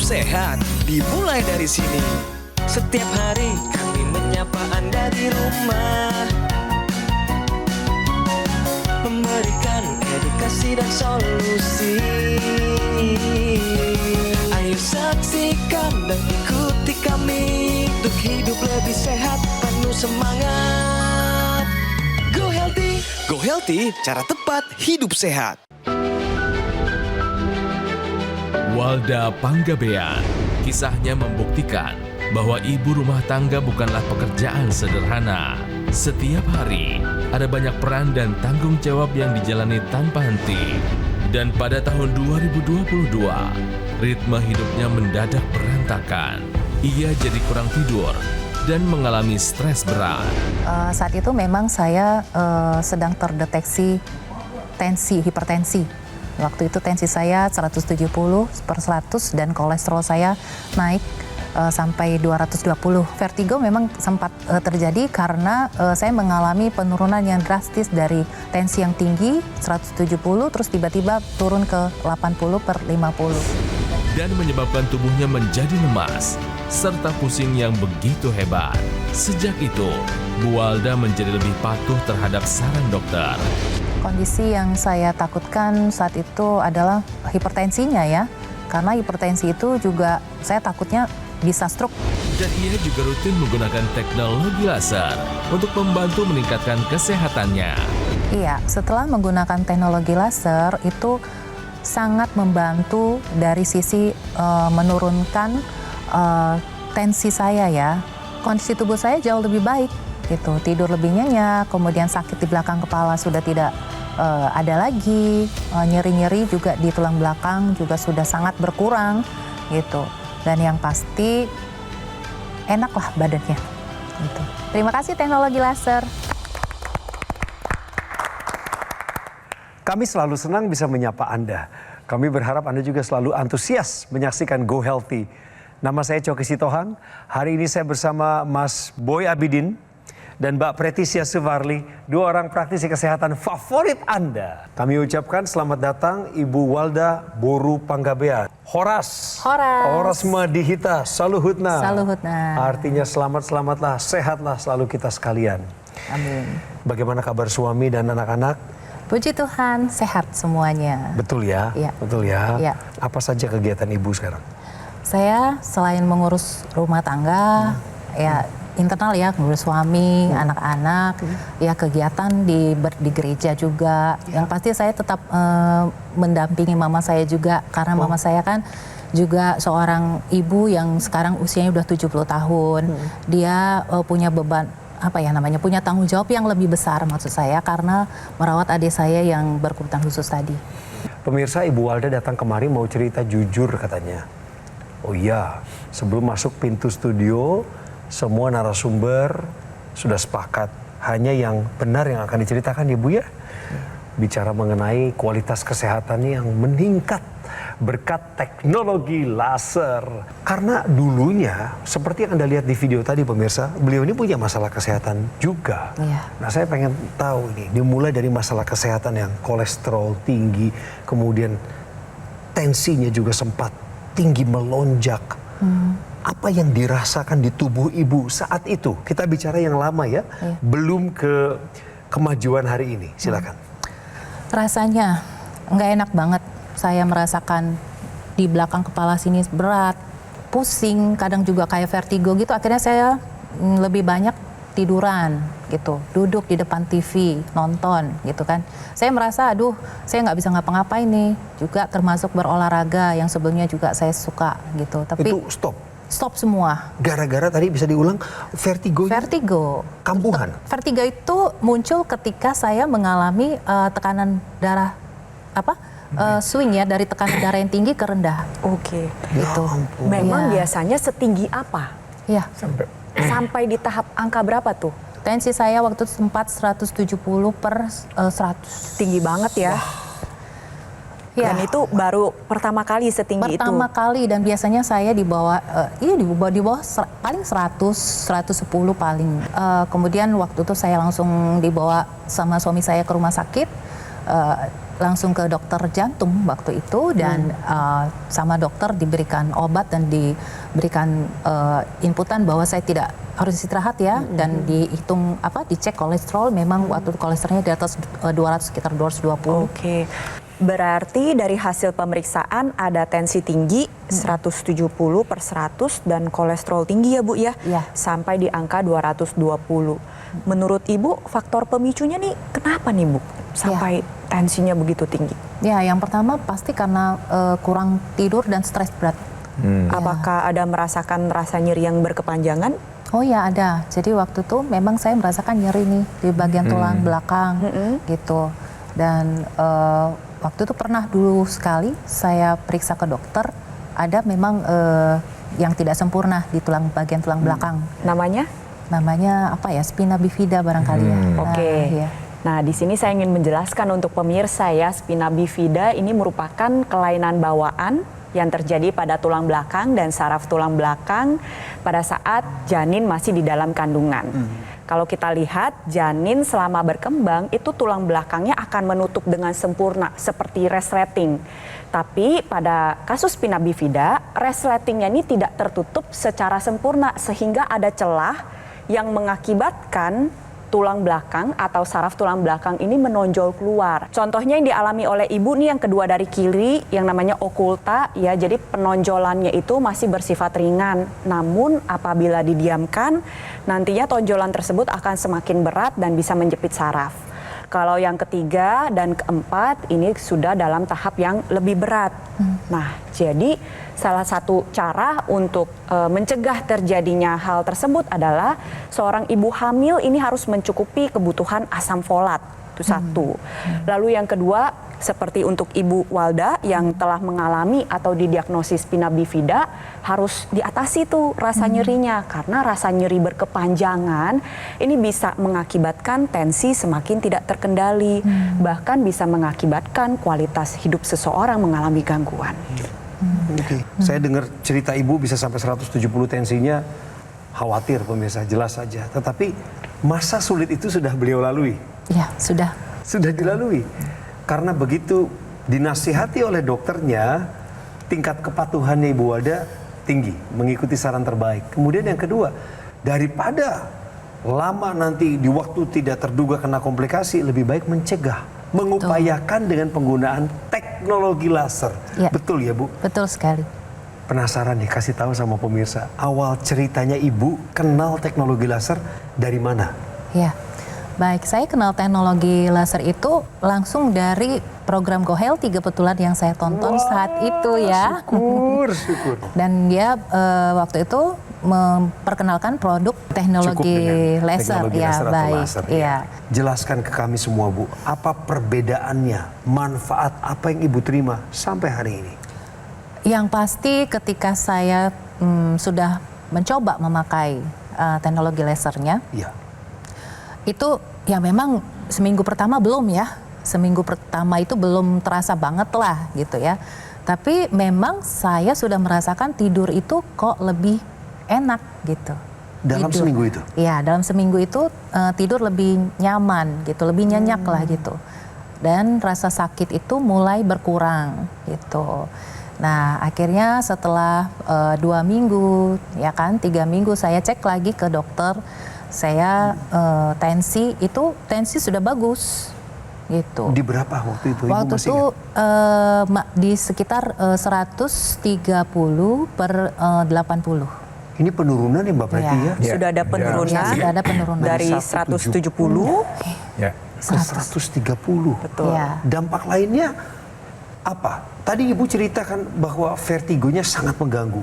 sehat dimulai dari sini. Setiap hari kami menyapa Anda di rumah, memberikan edukasi dan solusi. Ayo saksikan dan ikuti kami untuk hidup lebih sehat, penuh semangat. Go Healthy, cara tepat hidup sehat. Walda Panggabean, kisahnya membuktikan bahwa ibu rumah tangga bukanlah pekerjaan sederhana. Setiap hari, ada banyak peran dan tanggung jawab yang dijalani tanpa henti. Dan pada tahun 2022, ritme hidupnya mendadak berantakan. Ia jadi kurang tidur dan mengalami stres berat. Saat itu memang saya sedang terdeteksi hipertensi. Waktu itu tensi saya 170/100 dan kolesterol saya naik sampai 220. Vertigo memang sempat terjadi karena saya mengalami penurunan yang drastis dari tensi yang tinggi 170 terus tiba-tiba turun ke 80/50. Dan menyebabkan tubuhnya menjadi lemas serta pusing yang begitu hebat. Sejak itu, Bu Walda menjadi lebih patuh terhadap saran dokter. Kondisi yang saya takutkan saat itu adalah hipertensinya ya. Karena hipertensi itu juga saya takutnya bisa stroke. Dan ia juga rutin menggunakan teknologi laser untuk membantu meningkatkan kesehatannya. Iya, setelah menggunakan teknologi laser itu sangat membantu dari sisi menurunkan tensi saya ya. Kondisi tubuh saya jauh lebih baik gitu, tidur lebih nyenyak, kemudian sakit di belakang kepala sudah tidak ada lagi, nyeri-nyeri juga di tulang belakang juga sudah sangat berkurang gitu. Dan yang pasti enaklah badannya gitu. Terima kasih teknologi laser. Kami selalu senang bisa menyapa Anda. Kami berharap Anda juga selalu antusias menyaksikan Go Healthy. Nama saya Coki Sitohang. Hari ini saya bersama Mas Boy Abidin dan Mbak Pretisia Suvarli, dua orang praktisi kesehatan favorit Anda. Kami ucapkan selamat datang Ibu Walda Boru Panggabean. Horas Madihita Saluhutna. Artinya selamatlah, sehatlah selalu kita sekalian. Amin. Bagaimana kabar suami dan anak-anak? Puji Tuhan, sehat semuanya. Betul ya? Iya. Betul ya? Iya. Apa saja kegiatan Ibu sekarang? Saya selain mengurus rumah tangga, ya internal ya, ngurus suami, anak-anak, ya kegiatan di gereja juga. Yang pasti saya tetap mendampingi mama saya juga, karena mama saya kan juga seorang ibu yang sekarang usianya udah 70 tahun. Dia punya beban, punya tanggung jawab yang lebih besar maksud saya, karena merawat adik saya yang berkebutuhan khusus tadi. Pemirsa, Ibu Walda datang kemari mau cerita jujur katanya. Oh iya, sebelum masuk pintu studio, semua narasumber sudah sepakat. Hanya yang benar yang akan diceritakan ya Bu ya. Bicara mengenai kualitas kesehatan yang meningkat berkat teknologi laser. Karena dulunya, seperti yang Anda lihat di video tadi pemirsa, beliau ini punya masalah kesehatan juga. Iya. Nah saya pengen tahu ini, dimulai dari masalah kesehatan yang kolesterol tinggi, kemudian tensinya juga sempat tinggi melonjak. Apa yang dirasakan di tubuh Ibu saat itu? Kita bicara yang lama ya, belum ke kemajuan hari ini. Silakan. Rasanya nggak enak banget. Saya merasakan di belakang kepala sini berat, pusing, kadang juga kayak vertigo gitu. Akhirnya saya lebih banyak tiduran gitu, duduk di depan TV, nonton gitu kan. Saya merasa saya nggak bisa ngapa-ngapain nih, juga termasuk berolahraga yang sebelumnya juga saya suka gitu. Tapi itu stop semua. Gara-gara tadi bisa diulang vertigo. Kambuhan. Vertigo itu muncul ketika saya mengalami tekanan darah swing ya, dari tekanan darah yang tinggi ke rendah. Oke. Gitu. Memang biasanya setinggi apa? Iya. Sampai di tahap angka berapa tuh? Tensi saya waktu itu sempat 170/100. Tinggi banget ya. Ya. Dan itu baru pertama kali setinggi itu. Pertama kali, dan biasanya saya di bawah paling 100, 110 paling. Kemudian waktu itu saya langsung dibawa sama suami saya ke rumah sakit. langsung ke dokter jantung waktu itu dan sama dokter diberikan obat dan diberikan inputan bahwa saya tidak harus istirahat ya dan dihitung dicek kolesterol, memang waktu itu kolesterolnya di atas 200, sekitar 220. Oke. Berarti dari hasil pemeriksaan ada tensi tinggi 170/100 dan kolesterol tinggi ya Bu ya? Iya. Sampai di angka 220. Menurut Ibu faktor pemicunya nih kenapa nih Bu sampai tensinya begitu tinggi? Ya, yang pertama pasti karena kurang tidur dan stres berat. Apakah ada merasakan rasa nyeri yang berkepanjangan? Oh ya ada, jadi waktu itu memang saya merasakan nyeri nih di bagian tulang belakang gitu. Dan waktu itu pernah dulu sekali saya periksa ke dokter, ada memang yang tidak sempurna di bagian tulang belakang. Namanya? Namanya apa ya, spina bifida barangkali ya. Oke. Iya. Nah, di sini saya ingin menjelaskan untuk pemirsa ya, spina bifida ini merupakan kelainan bawaan yang terjadi pada tulang belakang dan saraf tulang belakang pada saat janin masih di dalam kandungan. Kalau kita lihat janin selama berkembang itu tulang belakangnya akan menutup dengan sempurna seperti resleting. Tapi pada kasus spina bifida, resletingnya ini tidak tertutup secara sempurna sehingga ada celah yang mengakibatkan tulang belakang atau saraf tulang belakang ini menonjol keluar. Contohnya yang dialami oleh ibu nih yang kedua dari kiri yang namanya okulta ya, jadi penonjolannya itu masih bersifat ringan. Namun apabila didiamkan nantinya tonjolan tersebut akan semakin berat dan bisa menjepit saraf. Kalau yang ketiga dan keempat ini sudah dalam tahap yang lebih berat. Nah, jadi salah satu cara untuk mencegah terjadinya hal tersebut adalah seorang ibu hamil ini harus mencukupi kebutuhan asam folat. Itu satu. Lalu yang kedua, seperti untuk Ibu Walda yang telah mengalami atau didiagnosis spina bifida, harus diatasi tuh rasa nyerinya. Karena rasa nyeri berkepanjangan ini bisa mengakibatkan tensi semakin tidak terkendali. Bahkan bisa mengakibatkan kualitas hidup seseorang mengalami gangguan. Oke. Saya dengar cerita Ibu bisa sampai 170 tensinya, khawatir pemirsa, jelas saja. Tetapi masa sulit itu sudah beliau lalui. Ya, sudah. Sudah dilalui. Karena begitu dinasihati oleh dokternya, tingkat kepatuhannya Ibu Walda tinggi, mengikuti saran terbaik. Kemudian yang kedua, daripada lama nanti di waktu tidak terduga kena komplikasi, lebih baik mencegah, mengupayakan dengan penggunaan teknologi laser. Ya. Betul ya Bu? Betul sekali. Penasaran nih, kasih tahu sama pemirsa, awal ceritanya Ibu kenal teknologi laser dari mana? Ya. Baik, saya kenal teknologi laser itu langsung dari program Go Healthy kebetulan yang saya tonton saat itu ya. Syukur. Dan dia waktu itu memperkenalkan produk teknologi laser. Teknologi Ya, laser atau baik. laser, Iya. Jelaskan ke kami semua Bu, apa perbedaannya, manfaat apa yang Ibu terima sampai hari ini? Yang pasti ketika saya sudah mencoba memakai teknologi lasernya, Iya. itu ya memang seminggu pertama belum ya. Seminggu pertama itu belum terasa banget lah gitu ya. Tapi memang saya sudah merasakan tidur itu kok lebih enak gitu. Dalam Tidur. seminggu itu? Iya, dalam seminggu itu tidur lebih nyaman gitu, lebih nyenyak lah gitu. Dan rasa sakit itu mulai berkurang gitu. Nah akhirnya setelah 2 minggu ya kan, 3 minggu saya cek lagi ke dokter. Saya tensi sudah bagus gitu. Di berapa waktu itu? Ibu Waktu masih itu ingat? di sekitar 130/80. Ini penurunan ya Mbak berarti Ya. ya? Sudah ada penurunan, Ya, sudah ada penurunan. dari 170. Ya. Ke 130. Betul. Ya. Dampak lainnya apa? Tadi Ibu ceritakan bahwa vertigonya sangat mengganggu.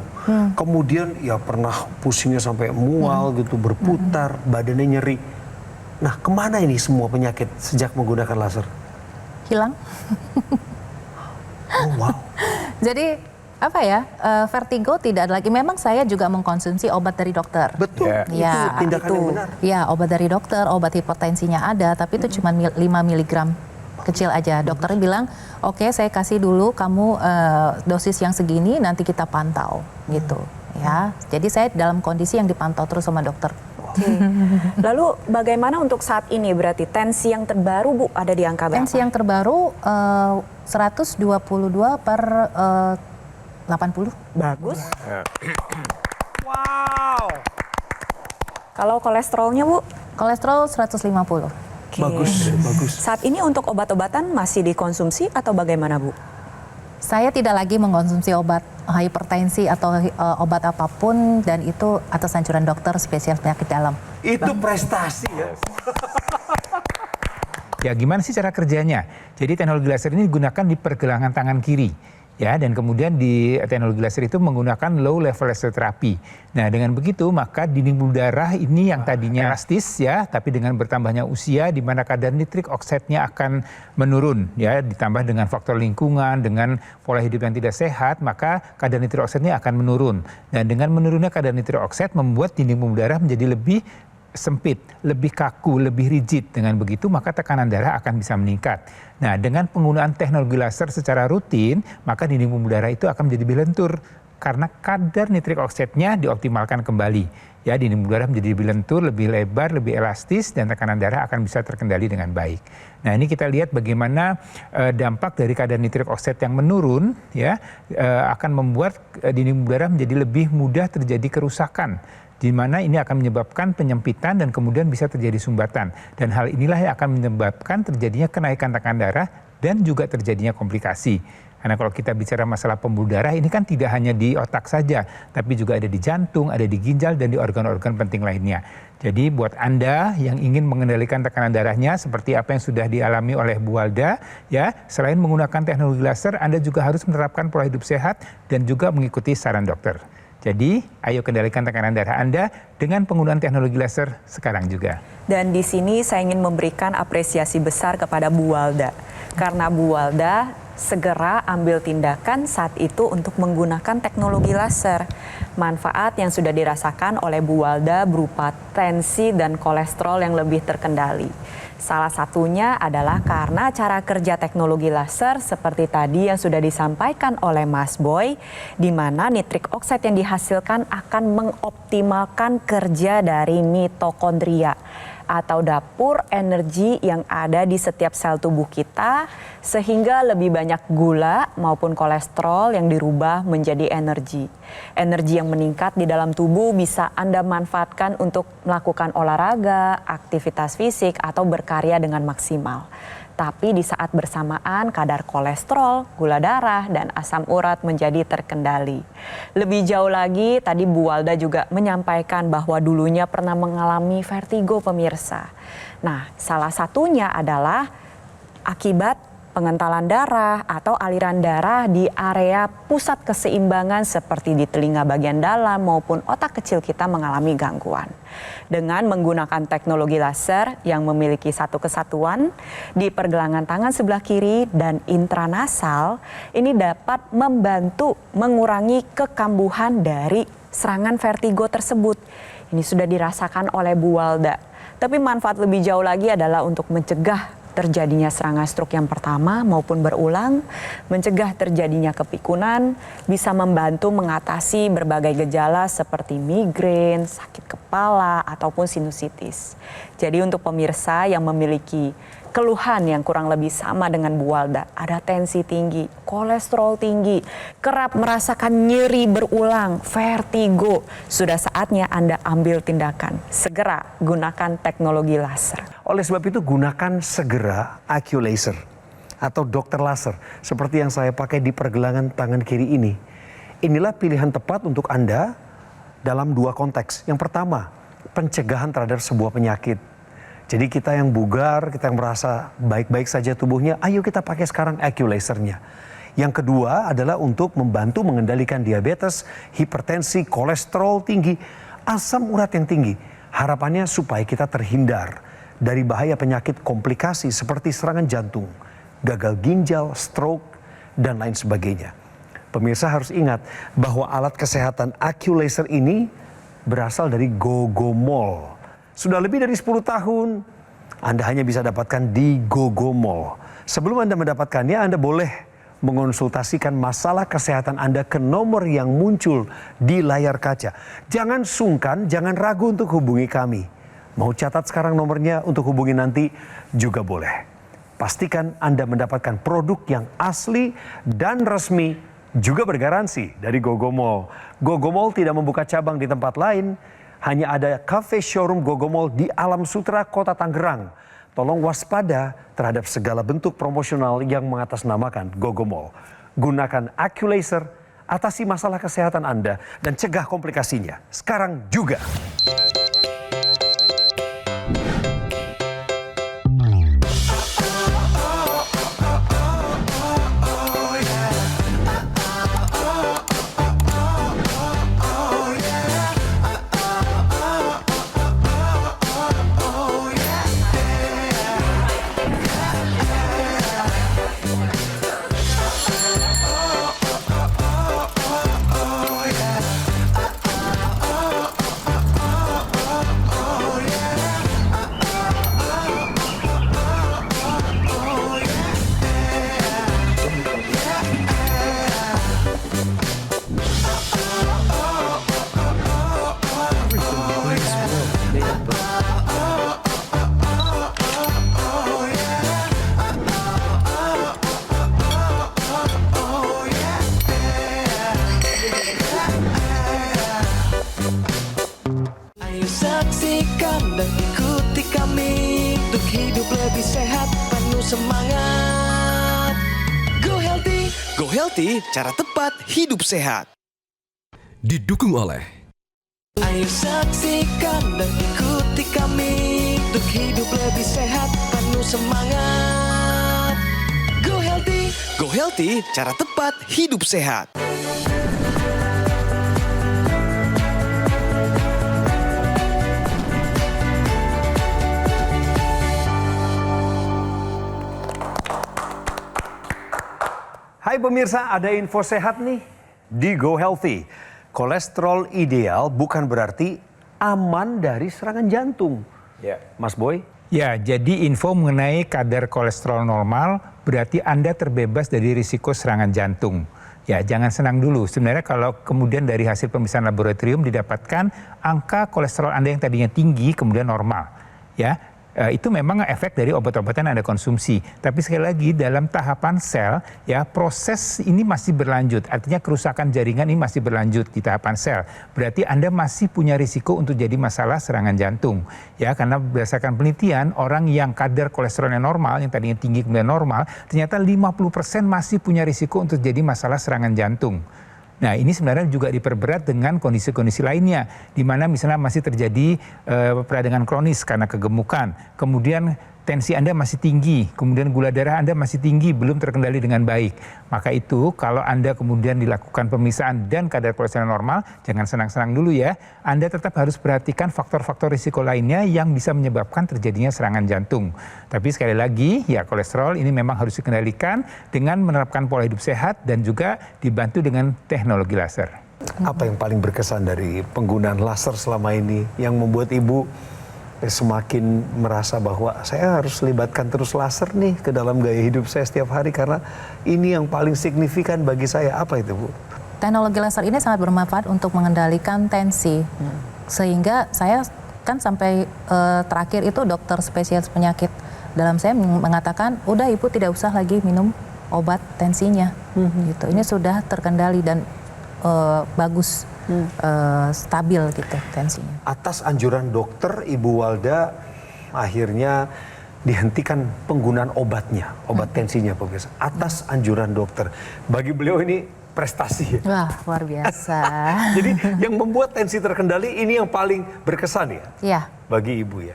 Kemudian ya pernah pusingnya sampai mual gitu, berputar, badannya nyeri. Nah kemana ini semua penyakit sejak menggunakan laser? Hilang. Oh wow. Jadi apa ya, vertigo tidak ada lagi. Memang saya juga mengkonsumsi obat dari dokter. Betul, Ya. itu Ya, tindakan yang benar. Ya, obat dari dokter, obat hipertensinya ada, tapi itu cuma 5 mg kecil aja. Dokternya bilang, oke, saya kasih dulu kamu dosis yang segini, nanti kita pantau gitu. Ya, jadi saya dalam kondisi yang dipantau terus sama dokter. Oke. Lalu bagaimana untuk saat ini berarti tensi yang terbaru Bu ada di angka berapa? Tensi yang terbaru 122 per 80. Bagus. Wow. Kalau kolesterolnya Bu? Kolesterol 150. Oke. Bagus. Saat ini untuk obat-obatan masih dikonsumsi atau bagaimana Bu? Saya tidak lagi mengkonsumsi obat hipertensi atau obat apapun, dan itu atas anjuran dokter spesialis penyakit dalam. Itu prestasi ya. Ya, gimana sih cara kerjanya? Jadi teknologi laser ini digunakan di pergelangan tangan kiri. Ya, dan kemudian di teknologi laser itu menggunakan low level laser terapi. Nah, dengan begitu maka dinding pembuluh darah ini yang tadinya elastis ya, tapi dengan bertambahnya usia di mana kadar nitrik oksidnya akan menurun ya, ditambah dengan faktor lingkungan, dengan pola hidup yang tidak sehat, maka kadar nitrik oksidnya akan menurun. Dan dengan menurunnya kadar nitrik oksid membuat dinding pembuluh darah menjadi lebih sempit, lebih kaku, lebih rigid. Dengan begitu maka tekanan darah akan bisa meningkat. Nah, dengan penggunaan teknologi laser secara rutin, maka dinding pembuluh darah itu akan menjadi lebih lentur karena kadar nitrik oksidnya dioptimalkan kembali. Ya, dinding pembuluh darah menjadi lebih lentur, lebih lebar, lebih elastis, dan tekanan darah akan bisa terkendali dengan baik. Nah, ini kita lihat bagaimana dampak dari kadar nitrik oksid yang menurun ya akan membuat dinding pembuluh darah menjadi lebih mudah terjadi kerusakan, di mana ini akan menyebabkan penyempitan dan kemudian bisa terjadi sumbatan. Dan hal inilah yang akan menyebabkan terjadinya kenaikan tekanan darah dan juga terjadinya komplikasi. Karena kalau kita bicara masalah pembuluh darah, ini kan tidak hanya di otak saja, tapi juga ada di jantung, ada di ginjal, dan di organ-organ penting lainnya. Jadi buat Anda yang ingin mengendalikan tekanan darahnya, seperti apa yang sudah dialami oleh Bu Walda, ya, selain menggunakan teknologi laser, Anda juga harus menerapkan pola hidup sehat dan juga mengikuti saran dokter. Jadi, ayo kendalikan tekanan darah Anda dengan penggunaan teknologi laser sekarang juga. Dan di sini saya ingin memberikan apresiasi besar kepada Bu Walda. Karena Bu Walda segera ambil tindakan saat itu untuk menggunakan teknologi laser. Manfaat yang sudah dirasakan oleh Bu Walda berupa tensi dan kolesterol yang lebih terkendali. Salah satunya adalah karena cara kerja teknologi laser seperti tadi yang sudah disampaikan oleh Mas Boy, di mana nitrik oksid yang dihasilkan akan mengoptimalkan kerja dari mitokondria atau dapur energi yang ada di setiap sel tubuh kita, sehingga lebih banyak gula maupun kolesterol yang dirubah menjadi energi. Energi yang meningkat di dalam tubuh bisa Anda manfaatkan untuk melakukan olahraga, aktivitas fisik, atau berkarya dengan maksimal. Tapi di saat bersamaan kadar kolesterol, gula darah, dan asam urat menjadi terkendali. Lebih jauh lagi, tadi Bu Walda juga menyampaikan bahwa dulunya pernah mengalami vertigo pemirsa. Nah, salah satunya adalah akibat pengentalan darah atau aliran darah di area pusat keseimbangan seperti di telinga bagian dalam maupun otak kecil kita mengalami gangguan. Dengan menggunakan teknologi laser yang memiliki satu kesatuan di pergelangan tangan sebelah kiri dan intranasal, ini dapat membantu mengurangi kekambuhan dari serangan vertigo tersebut. Ini sudah dirasakan oleh Bu Walda. Tapi manfaat lebih jauh lagi adalah untuk mencegah terjadinya serangan stroke yang pertama maupun berulang, mencegah terjadinya kepikunan, bisa membantu mengatasi berbagai gejala seperti migrain, sakit kepala, ataupun sinusitis. Jadi untuk pemirsa yang memiliki keluhan yang kurang lebih sama dengan Bu Walda, ada tensi tinggi, kolesterol tinggi, kerap merasakan nyeri berulang, vertigo, sudah saatnya Anda ambil tindakan. Segera gunakan teknologi laser. Oleh sebab itu gunakan segera AccuLaser atau dokter laser seperti yang saya pakai di pergelangan tangan kiri ini. Inilah pilihan tepat untuk Anda dalam dua konteks. Yang pertama, pencegahan terhadap sebuah penyakit. Jadi kita yang bugar, kita yang merasa baik-baik saja tubuhnya, ayo kita pakai sekarang AccuLasernya. Yang kedua adalah untuk membantu mengendalikan diabetes, hipertensi, kolesterol tinggi, asam urat yang tinggi. Harapannya supaya kita terhindar dari bahaya penyakit komplikasi seperti serangan jantung, gagal ginjal, stroke, dan lain sebagainya. Pemirsa harus ingat bahwa alat kesehatan AccuLaser ini berasal dari Gogomol. Sudah lebih dari 10 tahun, Anda hanya bisa dapatkan di Gogomol. Sebelum Anda mendapatkannya, Anda boleh mengonsultasikan masalah kesehatan Anda ke nomor yang muncul di layar kaca. Jangan sungkan, jangan ragu untuk hubungi kami. Mau catat sekarang nomornya untuk hubungi nanti juga boleh. Pastikan Anda mendapatkan produk yang asli dan resmi juga bergaransi dari Gogomall. Gogomall tidak membuka cabang di tempat lain, hanya ada cafe showroom Gogomall di Alam Sutera, Kota Tangerang. Tolong waspada terhadap segala bentuk promosional yang mengatasnamakan Gogomall. Gunakan AccuLaser, atasi masalah kesehatan Anda dan cegah komplikasinya sekarang juga. Ayo saksikan dan ikuti kami untuk hidup lebih sehat, penuh semangat. Go Healthy, cara tepat hidup sehat. Didukung oleh Ayo saksikan dan ikuti kami untuk hidup lebih sehat, penuh semangat. Go Healthy, cara tepat hidup sehat. Hai pemirsa, ada info sehat nih di Go Healthy. Kolesterol ideal bukan berarti aman dari serangan jantung. Ya. Mas Boy? Ya, jadi info mengenai kadar kolesterol normal berarti Anda terbebas dari risiko serangan jantung. Ya, jangan senang dulu. Sebenarnya kalau kemudian dari hasil pemeriksaan laboratorium didapatkan angka kolesterol Anda yang tadinya tinggi kemudian normal. Ya, itu memang efek dari obat-obatan yang Anda konsumsi. Tapi sekali lagi dalam tahapan sel, ya proses ini masih berlanjut. Artinya kerusakan jaringan ini masih berlanjut di tahapan sel. Berarti Anda masih punya risiko untuk jadi masalah serangan jantung. Ya, karena berdasarkan penelitian orang yang kadar kolesterolnya normal, yang tadinya tinggi kemudian normal, ternyata 50% masih punya risiko untuk jadi masalah serangan jantung. Nah, ini sebenarnya juga diperberat dengan kondisi-kondisi lainnya, di mana misalnya masih terjadi peradangan kronis karena kegemukan, kemudian tensi Anda masih tinggi, kemudian gula darah Anda masih tinggi, belum terkendali dengan baik. Maka itu kalau Anda kemudian dilakukan pemeriksaan dan kadar kolesterol normal, jangan senang-senang dulu ya. Anda tetap harus perhatikan faktor-faktor risiko lainnya yang bisa menyebabkan terjadinya serangan jantung. Tapi sekali lagi, ya kolesterol ini memang harus dikendalikan dengan menerapkan pola hidup sehat dan juga dibantu dengan teknologi laser. Apa yang paling berkesan dari penggunaan laser selama ini yang membuat Ibu semakin merasa bahwa saya harus libatkan terus laser nih ke dalam gaya hidup saya setiap hari karena ini yang paling signifikan bagi saya? Apa itu, Bu? Teknologi laser ini sangat bermanfaat untuk mengendalikan tensi. Sehingga saya kan sampai terakhir itu dokter spesialis penyakit dalam saya mengatakan, udah Ibu tidak usah lagi minum obat tensinya. Gitu. Ini sudah terkendali dan bagus. Stabil gitu tensinya. Atas anjuran dokter, Ibu Walda akhirnya dihentikan penggunaan obatnya, obat tensinya pemirsa. Atas anjuran dokter. Bagi beliau ini prestasi. Wah, luar biasa. Jadi yang membuat tensi terkendali ini yang paling berkesan ya? Iya. Bagi Ibu ya.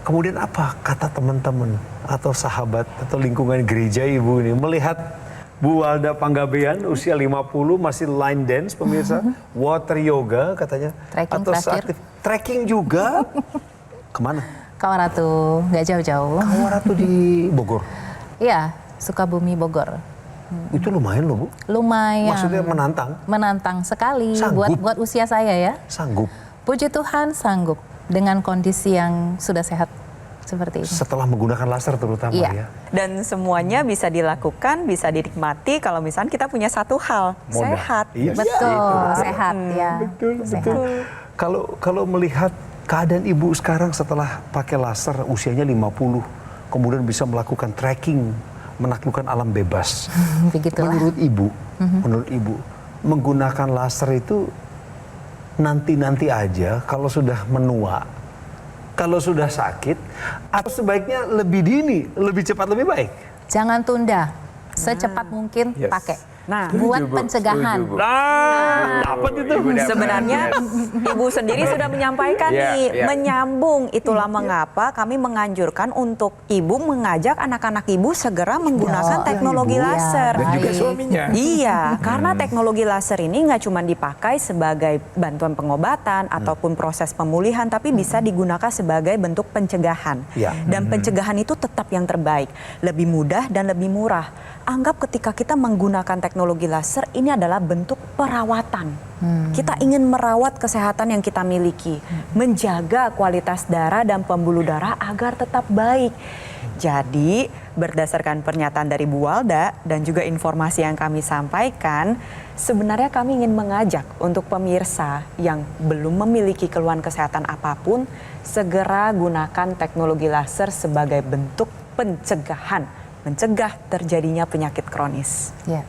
Kemudian apa kata teman-teman atau sahabat atau lingkungan gereja Ibu ini melihat Bu Walda Panggabean usia 50 masih line dance pemirsa, water yoga katanya, Trekking atau terakhir. trekking juga. Kemana? Kawaratu, nggak jauh-jauh. Kawaratu di Bogor. Iya, Sukabumi Bogor. Itu lumayan loh, Bu. Lumayan. Maksudnya menantang. Menantang sekali Sanggup. buat usia saya ya. Sanggup. Puji Tuhan sanggup dengan kondisi yang sudah sehat. seperti itu. Setelah menggunakan laser terutama Iya. ya. Dan semuanya bisa dilakukan, bisa dinikmati kalau misalnya kita punya satu hal, Modal. sehat. Iya. Betul, sehat ya. Betul. Kalau melihat keadaan ibu sekarang setelah pakai laser usianya 50, kemudian bisa melakukan trekking, menaklukkan alam bebas. Begitulah. Menurut ibu, menggunakan laser itu nanti aja kalau sudah menua, kalau sudah sakit, atau sebaiknya lebih dini, lebih cepat, lebih baik? Jangan tunda, secepat mungkin Yes. pakai. Nah, Buat pencegahan. Apa itu? sebenarnya Ibu sendiri sudah menyampaikan nih, menyambung. Itulah mengapa kami menganjurkan untuk Ibu mengajak anak-anak Ibu segera menggunakan teknologi laser. Dan juga Baik. suaminya. Iya, karena teknologi laser ini nggak cuma dipakai sebagai bantuan pengobatan ataupun proses pemulihan, tapi bisa digunakan sebagai bentuk pencegahan. Ya. Dan pencegahan itu tetap yang terbaik, lebih mudah dan lebih murah. Anggap ketika kita menggunakan teknologi laser, ini adalah bentuk perawatan. Kita ingin merawat kesehatan yang kita miliki, menjaga kualitas darah dan pembuluh darah agar tetap baik. Jadi, berdasarkan pernyataan dari Bu Walda dan juga informasi yang kami sampaikan, sebenarnya kami ingin mengajak untuk pemirsa yang belum memiliki keluhan kesehatan apapun, segera gunakan teknologi laser sebagai bentuk pencegahan, mencegah terjadinya penyakit kronis. Ya.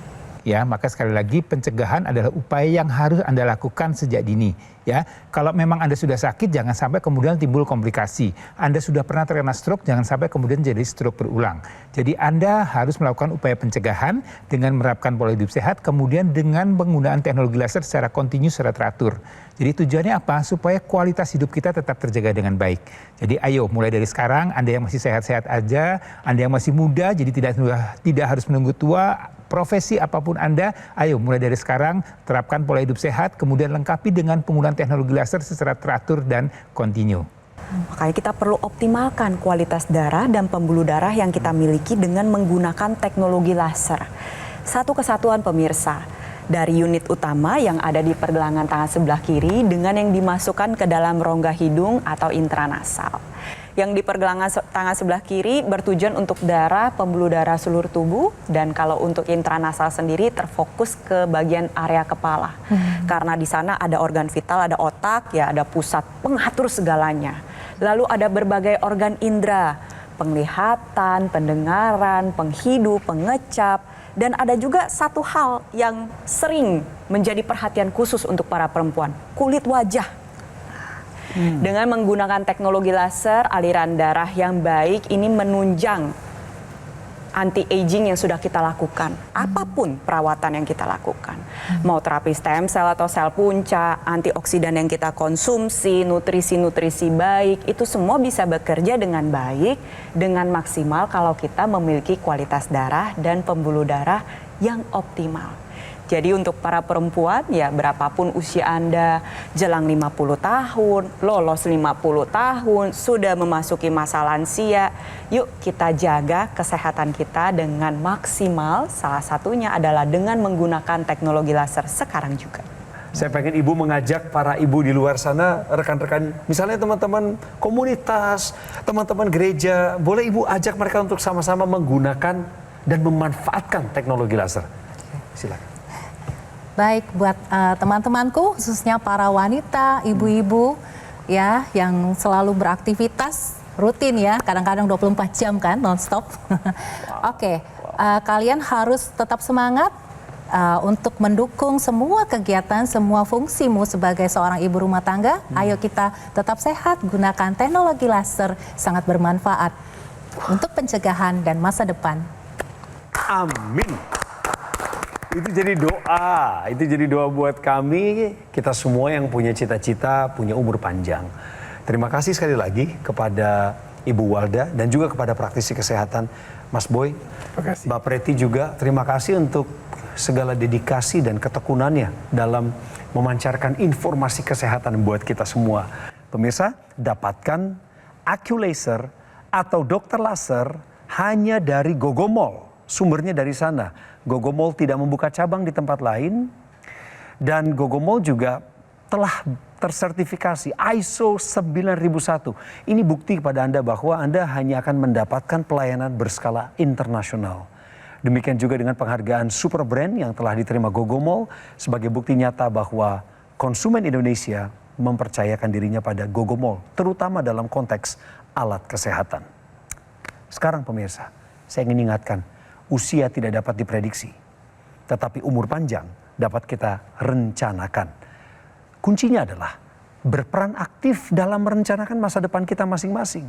Ya, maka sekali lagi pencegahan adalah upaya yang harus Anda lakukan sejak dini. Ya, kalau memang Anda sudah sakit, jangan sampai kemudian timbul komplikasi. Anda sudah pernah terkena stroke, jangan sampai kemudian jadi stroke berulang. Jadi Anda harus melakukan upaya pencegahan dengan menerapkan pola hidup sehat, kemudian dengan penggunaan teknologi laser secara kontinu, secara teratur. Jadi tujuannya apa? Supaya kualitas hidup kita tetap terjaga dengan baik. Jadi ayo mulai dari sekarang, Anda yang masih sehat-sehat aja, Anda yang masih muda, jadi tidak harus menunggu tua. Profesi apapun Anda, ayo mulai dari sekarang terapkan pola hidup sehat, kemudian lengkapi dengan penggunaan teknologi laser secara teratur dan kontinu. Makanya kita perlu optimalkan kualitas darah dan pembuluh darah yang kita miliki dengan menggunakan teknologi laser. Satu kesatuan pemirsa, dari unit utama yang ada di pergelangan tangan sebelah kiri dengan yang dimasukkan ke dalam rongga hidung atau intranasal. Yang di pergelangan tangan sebelah kiri bertujuan untuk darah, pembuluh darah seluruh tubuh, dan kalau untuk intranasal sendiri terfokus ke bagian area kepala. Karena di sana ada organ vital, ada otak, ya ada pusat pengatur segalanya. Lalu ada berbagai organ indera, penglihatan, pendengaran, penghidup, pengecap, dan ada juga satu hal yang sering menjadi perhatian khusus untuk para perempuan, kulit wajah. Dengan menggunakan teknologi laser, aliran darah yang baik ini menunjang anti-aging yang sudah kita lakukan. Apapun perawatan yang kita lakukan. Mau terapi stem cell atau sel punca, antioksidan yang kita konsumsi, nutrisi-nutrisi baik, itu semua bisa bekerja dengan baik, dengan maksimal kalau kita memiliki kualitas darah dan pembuluh darah yang optimal. Jadi untuk para perempuan, ya berapapun usia Anda, jelang 50 tahun, lolos 50 tahun, sudah memasuki masa lansia, yuk kita jaga kesehatan kita dengan maksimal. Salah satunya adalah dengan menggunakan teknologi laser sekarang juga. Saya pengen ibu mengajak para ibu di luar sana, rekan-rekan, misalnya teman-teman komunitas, teman-teman gereja, boleh ibu ajak mereka untuk sama-sama menggunakan dan memanfaatkan teknologi laser. Silakan. Baik, buat teman-temanku, khususnya para wanita, ibu-ibu ya yang selalu beraktivitas rutin ya, kadang-kadang 24 jam kan, non-stop. Oke, kalian harus tetap semangat untuk mendukung semua kegiatan, semua fungsimu sebagai seorang ibu rumah tangga. Ayo kita tetap sehat, gunakan teknologi laser, sangat bermanfaat untuk pencegahan dan masa depan. Amin. Itu jadi doa buat kami, kita semua yang punya cita-cita, punya umur panjang. Terima kasih sekali lagi kepada Ibu Walda dan juga kepada praktisi kesehatan Mas Boy. Terima kasih. Mbak Preti juga, terima kasih untuk segala dedikasi dan ketekunannya dalam memancarkan informasi kesehatan buat kita semua. Pemirsa, dapatkan AccuLaser atau dokter laser hanya dari Gogomall. Sumbernya dari sana. Gogomall tidak membuka cabang di tempat lain. Dan Gogomall juga telah tersertifikasi ISO 9001. Ini bukti kepada Anda bahwa Anda hanya akan mendapatkan pelayanan berskala internasional. Demikian juga dengan penghargaan Super Brand yang telah diterima Gogomall sebagai bukti nyata bahwa konsumen Indonesia mempercayakan dirinya pada Gogomall, terutama dalam konteks alat kesehatan. Sekarang pemirsa, saya ingin ingatkan, usia tidak dapat diprediksi, tetapi umur panjang dapat kita rencanakan. Kuncinya adalah berperan aktif dalam merencanakan masa depan kita masing-masing.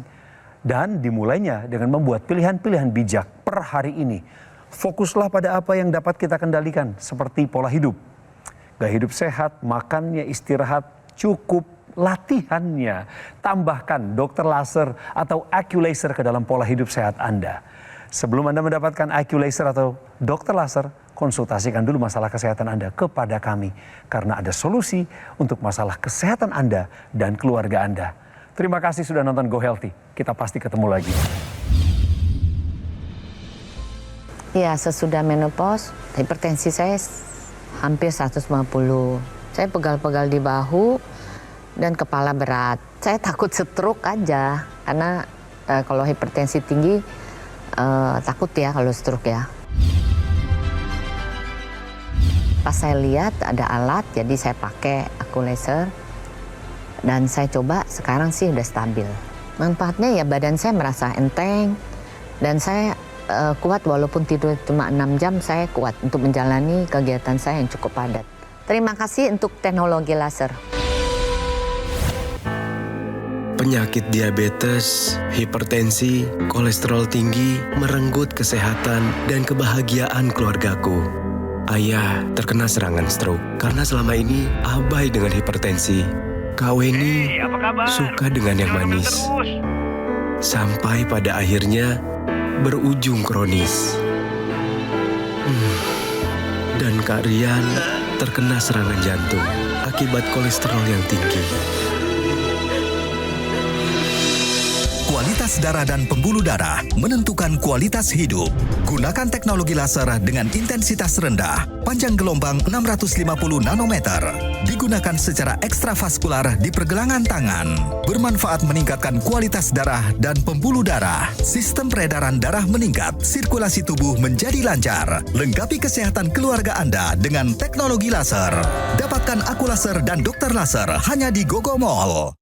Dan dimulainya dengan membuat pilihan-pilihan bijak per hari ini. Fokuslah pada apa yang dapat kita kendalikan, seperti pola hidup. Gaya hidup sehat, makannya, istirahat, cukup, latihannya. Tambahkan dokter laser atau AccuLaser ke dalam pola hidup sehat Anda. Sebelum Anda mendapatkan AccuLaser atau dokter laser, konsultasikan dulu masalah kesehatan Anda kepada kami. Karena ada solusi untuk masalah kesehatan Anda dan keluarga Anda. Terima kasih sudah nonton Go Healthy. Kita pasti ketemu lagi. Ya, sesudah menopause, hipertensi saya hampir 150. Saya pegal-pegal di bahu dan kepala berat. Saya takut stroke aja, karena kalau hipertensi tinggi takut ya kalau stroke ya. Pas saya lihat ada alat, jadi saya pakai AccuLaser dan saya coba, sekarang sih udah stabil. Manfaatnya ya badan saya merasa enteng dan saya kuat walaupun tidur cuma 6 jam, saya kuat untuk menjalani kegiatan saya yang cukup padat. Terima kasih untuk teknologi laser. Penyakit diabetes, hipertensi, kolesterol tinggi merenggut kesehatan dan kebahagiaan keluargaku. Ayah terkena serangan stroke karena selama ini abai dengan hipertensi. Kak Weni suka dengan yang manis. Sampai pada akhirnya berujung kronis. Dan Kak Rian terkena serangan jantung akibat kolesterol yang tinggi. Kualitas darah dan pembuluh darah menentukan kualitas hidup. Gunakan teknologi laser dengan intensitas rendah, panjang gelombang 650 nanometer. Digunakan secara ekstravaskular di pergelangan tangan. Bermanfaat meningkatkan kualitas darah dan pembuluh darah. Sistem peredaran darah meningkat, sirkulasi tubuh menjadi lancar. Lengkapi kesehatan keluarga Anda dengan teknologi laser. Dapatkan AccuLaser dan dokter laser hanya di Gogomall.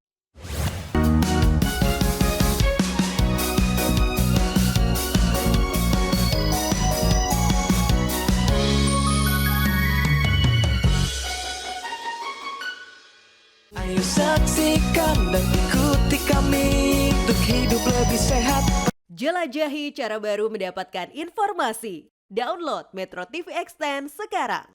Ayo saksikan dan ikuti kami untuk hidup lebih sehat. Jelajahi cara baru mendapatkan informasi. Download Metro TV Extend sekarang.